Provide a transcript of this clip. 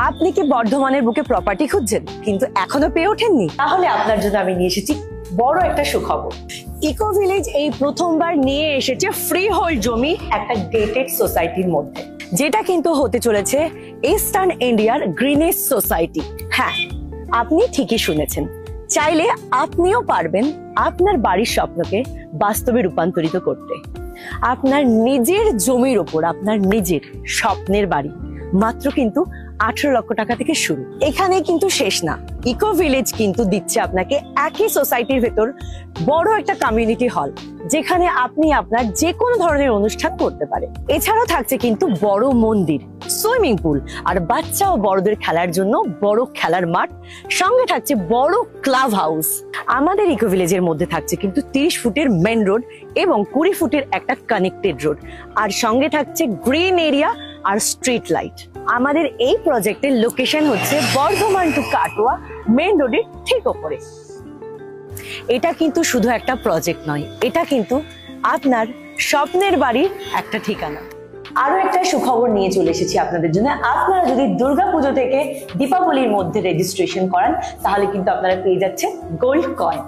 আপনি কি বর্ধমানের বুকে প্রপার্টি খুঁজছেন কিন্তু এখনো পেয়ে ওঠেননি? তাহলে আপনার জন্য আমি নিয়ে এসেছি বড় একটা সুখবর। ইকো ভিলেজ এই প্রথমবার নিয়ে এসেছে ফ্রি হোল্ড জমি একটা গেটেড সোসাইটির মধ্যে, যেটা কিন্তু হতে চলেছে ইস্টার্ন ইন্ডিয়ার গ্রিনেস্ট সোসাইটি। হ্যাঁ, আপনি ঠিকই শুনেছেন, চাইলে আপনিও পারবেন আপনার বাড়ির স্বপ্নকে বাস্তবে রূপান্তরিত করতে। আপনার নিজের জমির ওপর আপনার নিজের স্বপ্নের বাড়ি মাত্র কিন্তু 18 লক্ষ টাকা থেকে শুরু। এখানে কিন্তু শেষ না, ইকো ভিলেজ কিন্তু দিচ্ছে আপনাকে একই সোসাইটির ভেতর বড় একটা কমিউনিটি হল, যেখানে আপনি আপনার যে কোনো ধরনের অনুষ্ঠান করতে পারেন। এছাড়াও থাকছে কিন্তু বড় মন্দির, সুইমিং পুল আর বাচ্চা ও বড়দের খেলার জন্য বড় খেলার মাঠ, সঙ্গে থাকছে বড় ক্লাব হাউস। আমাদের ইকো ভিলেজের মধ্যে থাকছে কিন্তু 30 ফুটের মেন রোড এবং 20 ফুটের একটা কানেক্টেড রোড, আর সঙ্গে থাকছে গ্রিন এরিয়া আর স্ট্রিট লাইট। আমাদের এই প্রজেক্টের লোকেশন হচ্ছে বর্ধমান টু কাটোয়া মেন রোডের ঠিক ওপরে। এটা কিন্তু শুধু একটা প্রজেক্ট নয়, এটা কিন্তু আপনার স্বপ্নের বাড়ির একটা ঠিকানা। আরো একটা সুখবর নিয়ে চলে এসেছি আপনাদের জন্য। আপনারা যদি দুর্গাপুজো থেকে দীপাবলির মধ্যে রেজিস্ট্রেশন করান, তাহলে কিন্তু আপনারা পেয়ে যাচ্ছেন গোল্ড কয়েন।